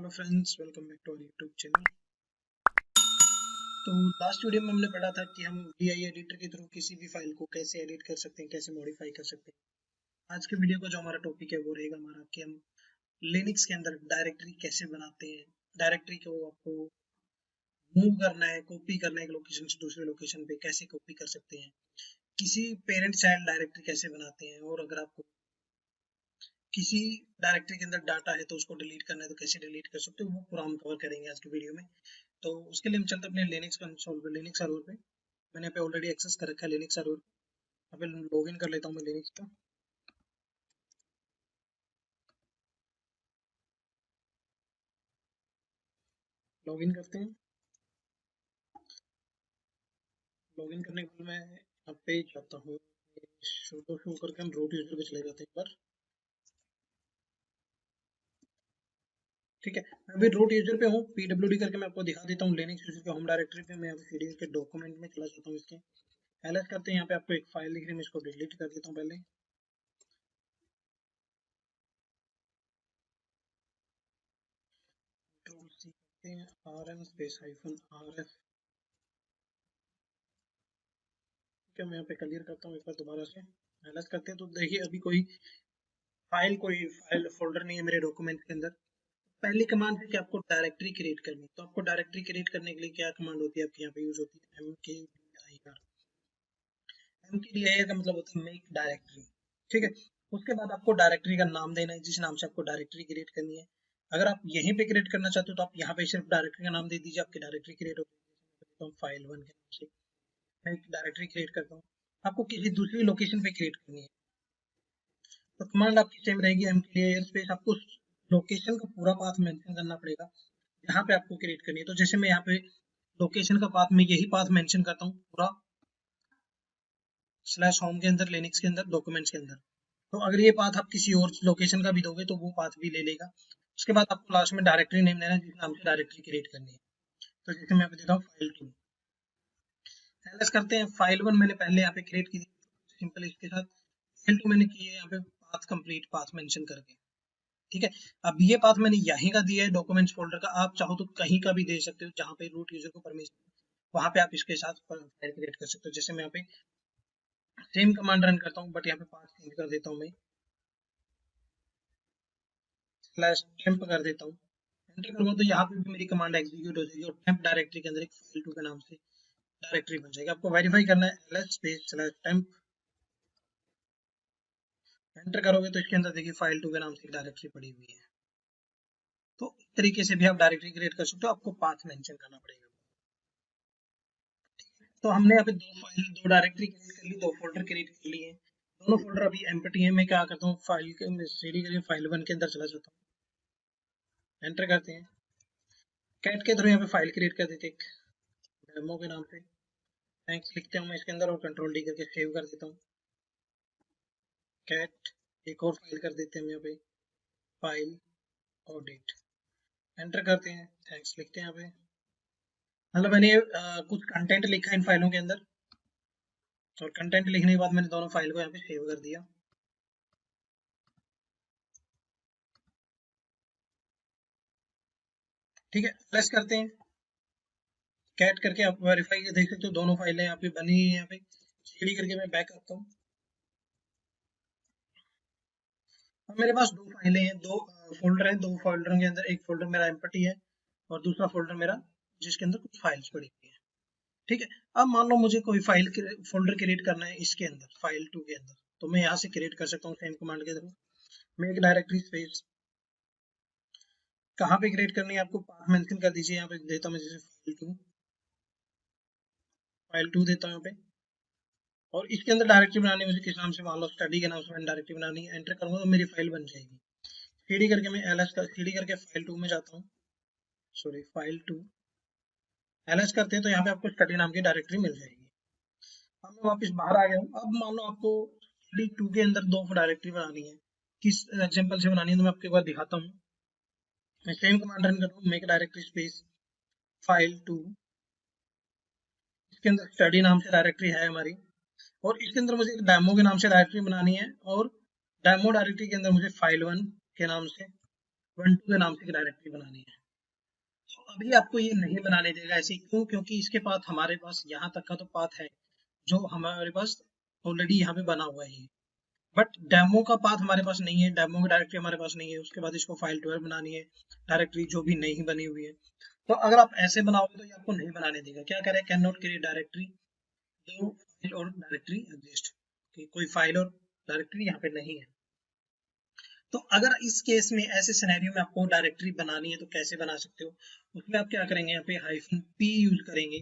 Hello friends, welcome back to our YouTube channel. तो last video में हमने पढ़ा था कि हम VI एडिटर के थ्रू किसी भी फाइल को कैसे एडिट कर सकते हैं, कैसे मॉडिफाई कर सकते हैं। आज के वीडियो का जो हमारा टॉपिक है वो रहेगा हमारा कि हम लिनक्स के अंदर डायरेक्टरी कैसे बनाते हैं। डायरेक्टरी को आपको मूव करना है, कॉपी करना है एक लोकेशन से दूसरे लोकेशन पे, कैसे कॉपी कर सकते हैं। किसी पेरेंट चाइल्ड डायरेक्टरी कैसे बनाते हैं, और अगर आपको किसी डायरेक्टरी के अंदर डाटा है तो उसको डिलीट करना है तो कैसे डिलीट कर सकते हो, वो पूरा हम कवर करेंगे आज की वीडियो में। तो उसके लिए हम चलते अपने लिनक्स कंसोल पे, लिनक्स सर्वर पे। मैंने यहाँ पे ऑलरेडी एक्सेस कर रखा है लिनक्स सर्वर। यहाँ पे लॉगिन कर लेता हूँ मैं लिनक्स का। लॉगिन करते हैं। लॉगिन करने के बाद मैं यहाँ पे जाता हूँ, शो करके हम रूट यूजर पे चले जाते हैं एक बार। ठीक है, मैं अभी रूट यूजर पे हूँ। PWD करके मैं आपको दिखा देता हूँ लिनक्स यूजर के होम डायरेक्टरी पे। मैं यहाँ सीडी के डॉक्यूमेंट में चला जाता हूँ इसके। एलएस करते हैं, यहाँ पे आपको एक फाइल दिख रही है, मैं इसको डिलीट कर देता हूँ पहले। कंट्रोल सी करते हैं, rm स्पेस हाइफन rf। ठीक है, मैं यहाँ पे क्लियर करता हूँ एक बार दोबारा से। एलएस करते हैं तो देखिए अभी कोई फाइल फोल्डर नहीं है मेरे डॉक्यूमेंट के अंदर। पहली कमांड है कि आपको डायरेक्टरी क्रिएट करनी है। तो आपको डायरेक्टरी क्रिएट करने के लिए क्या कमांड होती है आपके यहाँ पे यूज होती है, mkdir। mkdir का मतलब होता है मेक डायरेक्टरी। ठीक है, उसके बाद आपको डायरेक्टरी का नाम देना है जिस नाम से आपको डायरेक्टरी क्रिएट करनी है। अगर आप यहीं पे क्रिएट करना चाहते हो तो आप यहाँ पे सिर्फ डायरेक्टरी का नाम दे दीजिए, आपकी डायरेक्टरी क्रिएट हो जाएगी। फाइल 1 के नाम से मैं एक डायरेक्टरी क्रिएट करता हूँ। आपको किसी दूसरी लोकेशन पे क्रिएट करनी है तो कमांड आपकी सेम रहेगी, mkdir स्पेस। आपको लोकेशन का पूरा पाथ मेंशन करना पड़ेगा जहाँ पे आपको क्रिएट करनी है। तो जैसे मैं यहाँ पे लोकेशन का पाथ में यही पाथ मेंशन करता हूँ पूरा, स्लैश होम के अंदर, लिनक्स के अंदर, डॉक्यूमेंट्स के अंदर। तो अगर ये पाथ आप किसी और लोकेशन का भी दोगे तो वो पाथ भी ले लेगा। उसके बाद आपको लास्ट में डायरेक्टरी नेम देना है जिस नाम से डायरेक्टरी क्रिएट करनी है। तो जैसे मैं यहाँ पे देता हूँ फाइल 2। एलएस करते हैं। फाइल 1 मैंने पहले यहाँ पे क्रिएट की थी, सिंपल इसके साथ। फाइल 2 मैंने की है यहाँ पे पाथ कंप्लीट, पाथ मेंशन करके। ठीक है, अब ये पाथ मैंने यहीं का दिया है डॉक्यूमेंट्स फोल्डर का। आप चाहो तो कहीं का भी दे सकते हो जहाँ पे रूट यूजर को परमिशन, वहां पे आप इसके साथ फाइल क्रिएट कर सकते हो। जैसे मैं यहाँ पे सेम कमांड रन करता हूँ बट यहाँ पे पाथ चेंज कर देता हूँ मैं, स्लैश टेम्प कर देता हूँ। एंटर करूंगा तो यहाँ पे भी मेरी कमांड एग्जीक्यूट हो जाएगी और टेम्प डायरेक्टरी के अंदर एक फाइल 2 के नाम से डायरेक्टरी बन जाएगी। आपको वेरीफाई करना है, ls space slash temp. Enter करोगे तो इसके अंदर देखिए फाइल 2 के नाम से डायरेक्टरी पड़ी हुई है। तो इस तरीके से भी आप डायरेक्टरी क्रिएट कर सकते हो, आपको पाथ मेंशन करना पड़ेगा। तो हमने यहाँ पे दो डायरेक्टरी क्रिएट कर ली, दो फोल्डर क्रिएट कर लिए। दोनों फोल्डर अभी एम्प्टी है। मैं क्या करता हूँ, फाइल के सीडी करके फाइल 1 के अंदर चला जाता हूँ। एंटर करते हैं, कैट के थ्रू यहाँ पे फाइल क्रिएट कर देते हैं डेमो के नाम से। थैंक्स लिखते हैं मैं इसके अंदर और कंट्रोल डी करके सेव कर देता हूँ। कैट एक और फाइल कर देते हैं यहाँ पे, फाइल ऑडिट। एंटर करते हैं, थैंक्स लिखते हैं यहाँ पे। मतलब मैंने कुछ कंटेंट लिखा है इन फाइलों के अंदर, और कंटेंट लिखने के बाद मैंने दोनों फाइल को यहाँ पे सेव कर दिया। ठीक है, प्रेस करते हैं, कैट करके आप वेरीफाई देख सकते हो दोनों फाइलें यहाँ पे बनी है। यहाँ पे सीडी करके मैं बैक करता हूँ। अब मेरे पास दो फाइलें हैं, दो फोल्डर हैं। दो फोल्डर के अंदर एक फोल्डर मेरा एम्प्टी है और दूसरा फोल्डर मेरा जिसके अंदर कुछ फाइल्स पड़ी हुई है। ठीक है, अब मान लो मुझे कोई फाइल फोल्डर क्रिएट करना है इसके अंदर, फाइल 2 के अंदर, तो मैं यहाँ से क्रिएट कर सकता हूँ सेम कमांड के थ्रू। मैं एक डायरेक्टरी स्पेस कहाँ पे क्रिएट करनी है आपको पाथ मेंशन कर दीजिए। यहाँ पे देता हूँ मैं जैसे फाइल 2 देता हूँ यहाँ पे। और इसके अंदर डायरेक्टरी बनानी है मुझे किस नाम से, मान लो स्टडी के नाम से मैंने डायरेक्टरी बनानी है। एंटर करूंगा तो मेरी फाइल बन जाएगी। सीडी करके मैं एलएस का सीडी करके फाइल 2 में जाता हूँ, सॉरी फाइल 2। एलएस करते हैं तो यहाँ पे आपको स्टडी नाम की डायरेक्टरी मिल जाएगी। अब मैं वापस बाहर आ गया हूँ। अब मान लो आपको स्टडी 2 के अंदर दो डायरेक्टरी बनानी है, किस एग्जाम्पल से बनानी है तो मैं आपको एक बार दिखाता हूँ। मैं सेम कमांड रन करूँ, मेक डायरेक्टरी स्पेस फाइल 2। इसके अंदर स्टडी नाम से डायरेक्टरी है हमारी, और इसके अंदर मुझे एक डेमो के नाम से डायरेक्टरी बनानी है, और डेमो डायरेक्टरी के अंदर मुझे फाइल 1 के नाम से 12 के नाम से एक डायरेक्टरी बनानी है। तो अभी आपको ये नहीं बनाने देगा। ऐसे क्यों? क्योंकि इसके पास हमारे पास यहाँ तक का तो पाथ है जो हमारे पास ऑलरेडी यहाँ पे बना हुआ है ये, बट डेमो का पाथ हमारे पास नहीं है, डेमो की डायरेक्टरी हमारे पास नहीं है। उसके बाद इसको फाइल 12 बनानी है, डायरेक्टरी जो भी नहीं बनी हुई है। तो अगर आप ऐसे बनाओगे तो ये आपको नहीं बनाने देगा। क्या करें? कैन नॉट क्रिएट डायरेक्टरी, जो फाइल और डायरेक्टरी एग्जिस्ट, कोई फाइल और डायरेक्टरी यहाँ पे नहीं है। तो अगर इस केस में, ऐसे सिनेरियो में आपको डायरेक्टरी बनानी है तो कैसे बना सकते हो? उसमें आप क्या करेंगे, यहाँ पे -p यूज करेंगे,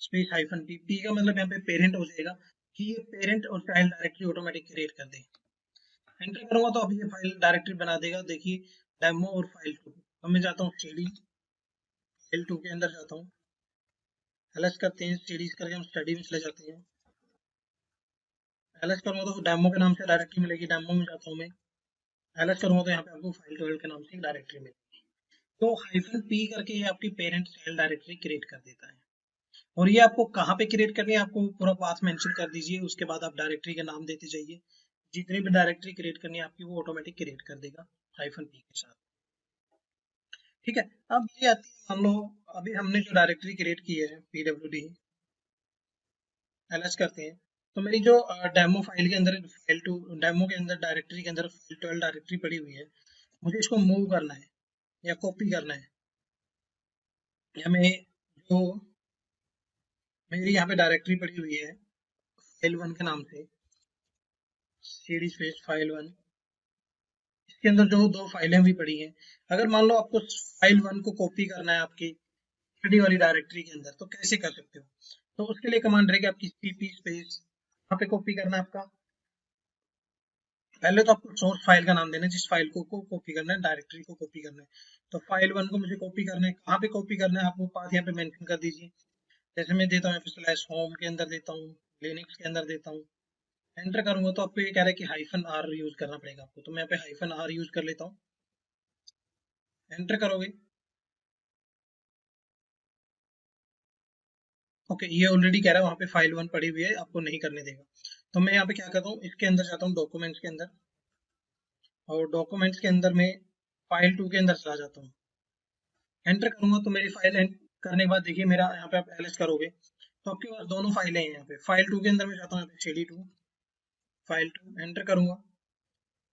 स्पेस -p। p का मतलब यहाँ पे पेरेंट हो जाएगा कि ये पेरेंट और चाइल्ड डायरेक्टरी ऑटोमेटिक क्रिएट कर दे। एंटर करूंगा तो अब ये फाइल डायरेक्टरी बना देगा। देखिए डेमो और फाइल 2। अब मैं जाता हूँ सीडी, फाइल 2 के अंदर जाता हूँ, एलएस करते हैं, सीडीज करके हम स्टडी में चले जाते हैं। एलएस करूंगा तो डेमो के नाम से डायरेक्टरी मिलेगी, डेमो में जाता हूँ मैं। एलएस करूंगा तो यहाँ पे आपको फाइल 12 के नाम से एक डायरेक्टरी मिलेगी। तो -p करके ये आपकी पेरेंट चाइल्ड डायरेक्टरी क्रिएट कर देता है। और ये आपको कहाँ पे क्रिएट करनी है, आपको पूरा पाथ मेंशन कर दीजिए, उसके बाद आप डायरेक्टरी का नाम देते जाइए। जितनी भी डायरेक्टरी क्रिएट करनी है आपकी वो ऑटोमेटिक क्रिएट कर देगा -p के साथ। ठीक है। अब ये आती है, मान लो अभी हमने जो डायरेक्टरी क्रिएट की है pwd, एलएस करते हैं, तो मेरी जो डेमो फाइल के अंदर, फाइल 2 डेमो के अंदर डायरेक्टरी के अंदर फाइल 12 डायरेक्टरी पड़ी हुई है, मुझे इसको मूव करना है या कॉपी करना है। या मैं जो मेरी यहाँ पे डायरेक्टरी पड़ी हुई है फाइल 1 के नाम से, सीडी स्पेस फाइल 1, इसके अंदर जो 2 फाइलें भी पड़ी हैं, अगर मान लो आपको फाइल 1 को कॉपी करना है आपकी स्टडी वाली डायरेक्टरी के अंदर, तो कैसे कर सकते हो? तो उसके लिए कमांड रहेगी आपकी cp स्पेस, यहाँ पे कॉपी करना है आपका। पहले तो आपको सोर्स फाइल का नाम देना है, जिस फाइल को कॉपी करना है, डायरेक्टरी को कॉपी करना है। तो फाइल 1 को मुझे कॉपी करना है, कहाँ पे कॉपी करना है आपको पाथ यहाँ पे मेंशन कर दीजिए। जैसे मैं देता हूँ स्लैश होम के अंदर देता हूँ, लिनक्स के अंदर देता हूँ। एंटर करूंगा तो आपको ये कह रहा है कि -r यूज करना पड़ेगा आपको, तो मैं यहाँ पे -r यूज कर लेता हूँ। एंटर करोगे, ओके, ये ऑलरेडी कह रहा है वहाँ पे फाइल 1 पड़ी हुई है, आपको नहीं करने देगा। तो मैं यहाँ पे क्या करता हूँ, इसके अंदर जाता हूँ डॉक्यूमेंट्स के अंदर, और डॉक्यूमेंट्स के अंदर में फाइल 2 के अंदर चला जाता हूँ। एंटर करूंगा तो मेरी फाइल करने के बाद देखिए मेरा यहाँ पे आप एलएस करोगे तो आपके पास दोनों फाइलें हैं। यहाँ पे फाइल 2 के अंदर मैं जाता हूँ, यहाँ पे cd2 फाइल 2, एंटर करूंगा,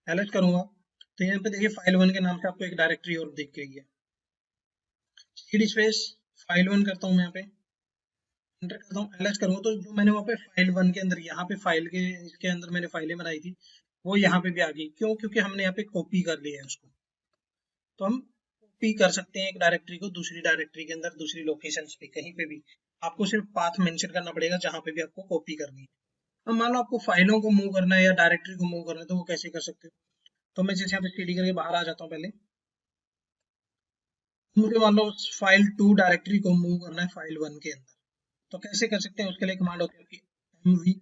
एलएस करूंगा, तो यहाँ पे देखिए फाइल 1 के नाम से आपको एक डायरेक्टरी और दिख गई है। cd स्पेस फाइल 1 करता हूँ मैं, यहाँ पे एंटर करता हूँ, एलएस करूंगा तो जो मैंने वहाँ पे फाइल 1 के अंदर, यहाँ पे फाइल के इसके अंदर मैंने फाइलें बनाई थी, वो यहाँ पे भी आ गई। क्यों? क्योंकि हमने यहाँ पे कॉपी कर लिया है उसको। तो हम कॉपी कर सकते हैं एक डायरेक्टरी को दूसरी डायरेक्टरी के अंदर, दूसरी लोकेशन पे, कहीं पे भी। आपको सिर्फ पाथ मेंशन करना पड़ेगा जहां पे भी आपको कॉपी करनी है। अब मान लो आपको फाइलों को मूव करना है या डायरेक्टरी को मूव करना है, तो वो कैसे कर सकते हो? तो मैं जैसे यहाँ पे सीडी करके बाहर आ जाता हूँ पहले, मुझे मान लो फाइल 2 डायरेक्टरी को मूव करना है फाइल 1 के अंदर, तो कैसे कर सकते हैं? उसके लिए कमांड होती है आपकी mv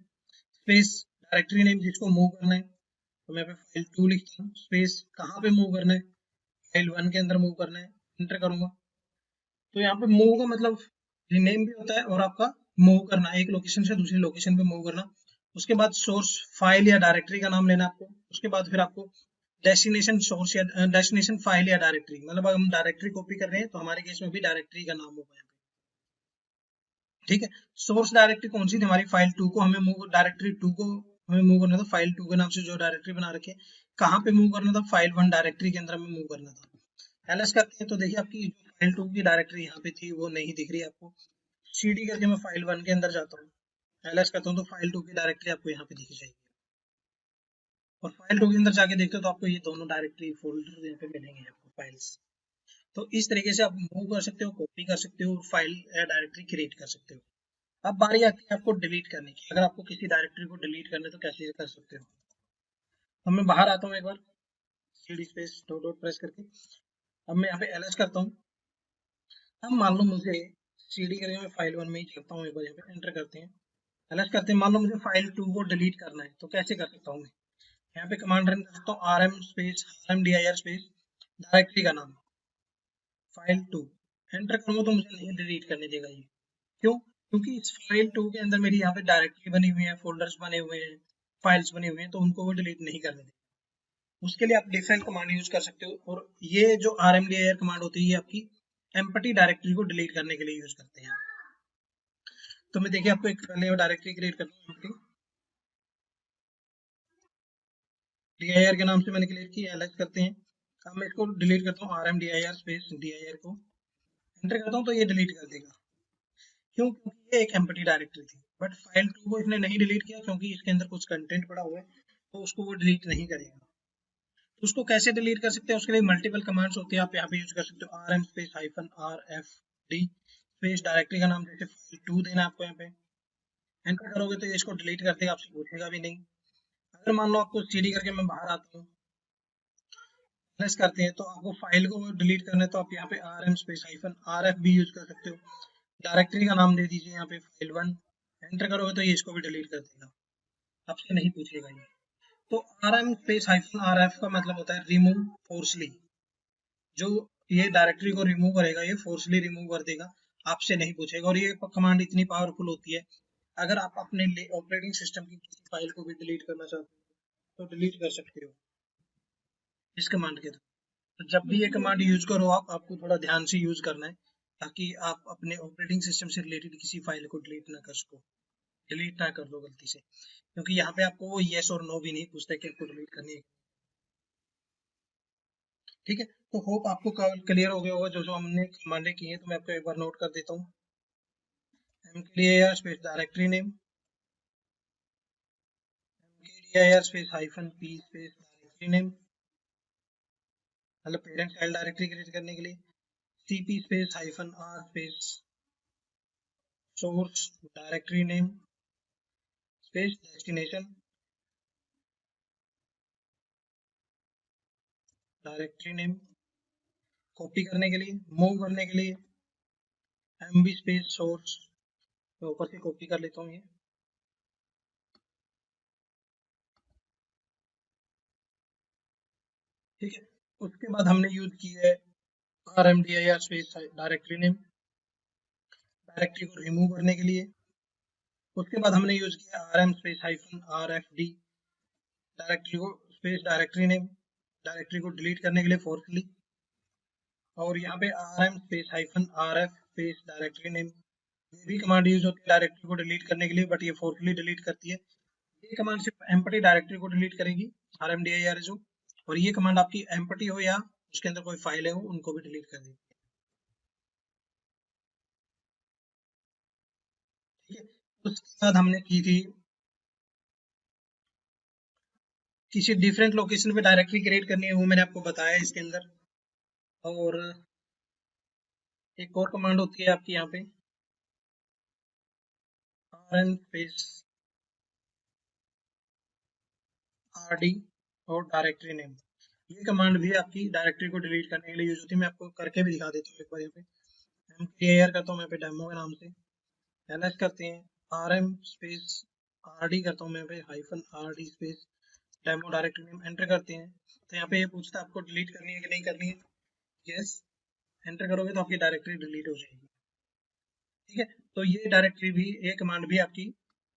स्पेस डायरेक्टरी नेम जिसको मूव करना है, तो मैं फाइल 2 लिखता हूँ, स्पेस कहाँ पे मूव करना है, फाइल 1 के अंदर मूव करना है। एंटर करूंगा तो यहाँ पे मूव का मतलब रीनेम भी होता है और आपका मूव करना, एक लोकेशन से दूसरी लोकेशन पे मूव करना। उसके बाद सोर्स फाइल या डायरेक्टरी का नाम लेना आपको। उसके बाद फिर आपको डेस्टिनेशन सोर्स या डेस्टिनेशन फाइल या डायरेक्टरी, मतलब अगर हम डायरेक्टरी कॉपी कर रहे हैं तो हमारे केस में भी डायरेक्टरी का नाम होगा यहाँ पे। ठीक है। सोर्स डायरेक्टरी कौन सी थी? हमारी फाइल 2 को हमें मूव, डायरेक्टरी 2 को हमें मूव करना था, फाइल 2 के नाम से जो डायरेक्टरी बना रखे। कहाँ पे मूव करना था? फाइल 1 डायरेक्टरी के अंदर हमें मूव करना था। एलएस करते हैं तो देखिए आपकी जो फाइल 2 की डायरेक्टरी यहाँ पे थी वो नहीं दिख रही है आपको। सीडी करके मैं फाइल 1 के अंदर जाता हूँ, एलएस करता हूँ, तो फाइल 2 की डायरेक्टरी आपको यहाँ पे दिख जाएगी। और फाइल 2 के अंदर जाके देखते हो तो आपको ये दोनों डायरेक्टरी फोल्डर यहाँ पे मिलेंगे आपको, फाइल्स। तो इस तरीके से आप मूव कर सकते हो, कॉपी कर सकते हो, फाइल या डायरेक्टरी क्रिएट कर सकते हो। अब बारी आती है आपको डिलीट करने की। अगर आपको किसी डायरेक्टरी को डिलीट करना है तो कैसे कर सकते हो? अब मैं बाहर आता हूँ एक बार, CD space dot dot press करके, अब मैं यहाँ पे एलएस करता हूँ। अब मान लो मुझे सीडी करके मैं फाइल 1 में ही चलता हूँ, एक बार यहाँ पे एंटर करते हैं, एलएस करते हैं। मान लो मुझे फाइल 2 को डिलीट करना है तो कैसे कर सकता हूँ मैं? यहाँ पे कमांड रन कर सकता हूँ, rm space rmdir space directory का नाम फाइल 2, एंटर करूंगा तो मुझे नहीं डिलीट करने देगा ये। क्यों? क्योंकि इस फाइल 2 के अंदर मेरी यहाँ पे डायरेक्टरी बनी हुई है, फोल्डर्स बने हुए हैं, फाइल्स बने हुए हैं, तो उनको वो डिलीट नहीं करने देगा। उसके लिए आप डिफरेंट कमांड यूज कर सकते हो। और ये जो rmdir कमांड होती है ये आपकी एम्प्टी डायरेक्टरी को डिलीट करने के लिए यूज करते हैं। तो मैं देखिए आपको एक पहले डायरेक्टरी क्रिएट करता हूँ। dir के नाम से मैंने क्रिएट किया, एलएस करते हैं। अब मैं इसको डिलीट करता हूँ, rmdir स्पेस dir को एंटर करता हूँ तो ये डिलीट कर देगा। क्यों? क्योंकि ये एक एम्प्टी डायरेक्टरी थी। बट फाइल 2 को इसने नहीं डिलीट किया क्योंकि इसके अंदर कुछ कंटेंट पड़ा हुआ है, तो उसको वो डिलीट नहीं करेगा। तो उसको कैसे डिलीट कर सकते हैं? उसके लिए मल्टीपल कमांड्स होती है, आप यहाँ पे यूज कर सकते हो। rm space -rfd space directory का नाम जैसे फाइल 2 देना आपको, यहाँ पे एंटर करोगे तो ये इसको डिलीट कर देगा, आपसे पूछेगा भी नहीं। अगर मान लो आपको cd करके मैं बाहर आता हूँ, प्रेस करते हैं, तो आपको फाइल को डिलीट करना है तो आप यहाँ पे rm स्पेस -rf भी यूज कर सकते हो। डायरेक्टरी का नाम दे दीजिए यहाँ पे फाइल 1, एंटर करोगे तो ये इसको भी डिलीट कर देगा, आपसे नहीं पूछेगा ये। तो rm स्पेस -rf का मतलब होता है रिमूव फोर्सली। जो ये डायरेक्टरी को रिमूव करेगा, ये फोर्सली रिमूव कर देगा, आपसे नहीं पूछेगा। और ये कमांड इतनी पावरफुल होती है, अगर आप अपने ऑपरेटिंग सिस्टम की किसी फाइल को भी डिलीट करना चाहते हो तो डिलीट कर सकते हो इस कमांड के थ्रू। तो जब भी ये कमांड यूज करो आपको थोड़ा ध्यान से यूज करना है, ताकि आप अपने ऑपरेटिंग सिस्टम से रिलेटेड किसी फाइल को डिलीट ना कर सको, डिलीट ना कर दो गलती से। क्योंकि यहाँ पे आपको वो येस और नो भी नहीं पूछता कि आपको डिलीट करनी है। ठीक है, तो होप आपको क्लियर हो गया होगा जो जो हमने कमांडें की हैं। तो मैं आपको एक बार नोट कर देता हूँ। mkdir space directory name, mkdir space -p space directory name, मतलब पेरेंट चाइल्ड डायरेक्टरी क्रिएट करने के लिए। cp space -r space source directory name space destination directory name. Copy करने के लिए, मूव करने के लिए mb स्पेस सोर्स, मैं ऊपर से कॉपी कर लेता हूँ ये। ठीक है, उसके बाद हमने यूज की है rmdir space directory name, directory को रिमूव करने के लिए। उसके बाद हमने यूज किया rm स्पेस -rfd, डायरेक्टरी को स्पेस डायरेक्टरी नेम, डायरेक्टरी को डिलीट करने के लिए फोर्सली। और यहाँ पे rm space -rf space directory name, ये भी कमांड यूज होती है डायरेक्टरी को डिलीट करने के लिए, बट ये फोर्सली डिलीट करती है। ये कमांड सिर्फ एम्प्टी डायरेक्टरी को डिलीट करेगी, rmdir जो। और ये कमांड आपकी एम्प्टी हो या उसके अंदर कोई फाइल है हो, उनको भी डिलीट कर देगी। ठीक है, उसके बाद हमने की थी किसी डिफरेंट लोकेशन पे डायरेक्टरी क्रिएट करनी है, वो मैंने आपको बताया इसके अंदर। और एक और कमांड होती है आपकी यहाँ पे rm स्पेस rd और डायरेक्टरी नेम। ये कमांड भी आपकी डायरेक्टरी को डिलीट करने के लिए यूज होती है। मैं आपको करके भी दिखा देता हूँ एक बार। यहाँ पे mkdir करता हूँ मैं पे डेमो के नाम से, ls करते हैं, rm स्पेस rd करता हूँ मैं पे -rd space demo directory name, enter करते हैं। तो यहाँ पे ये पूछता है आपको डिलीट करनी है कि नहीं करनी है। यस, एंटर करोगे तो आपकी डायरेक्टरी डिलीट हो जाएगी। ठीक है, तो ये डायरेक्टरी भी, ये कमांड भी आपकी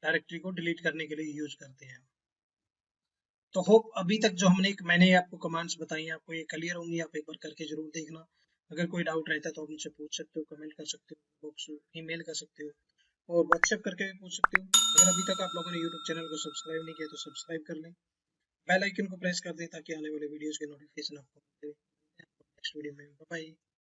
डायरेक्टरी को डिलीट करने के लिए यूज करते हैं। तो होप अभी तक जो मैंने आपको कमांड्स बताई हैं आपको ये क्लियर होंगी। आप एक बार करके जरूर देखना। अगर कोई डाउट रहता है तो आप मुझसे पूछ सकते हो, कमेंट कर सकते हो, बॉक्स ईमेल कर सकते हो और व्हाट्सएप करके भी पूछ सकते हो। अगर अभी तक आप लोगों ने यूट्यूब चैनल को सब्सक्राइब नहीं किया तो सब्सक्राइब कर लें, बेल आइकन को प्रेस कर दें ताकि आने वाले वीडियोस के नोटिफिकेशन आपको मिलते रहे। नेक्स्ट वीडियो में, बाय बाय।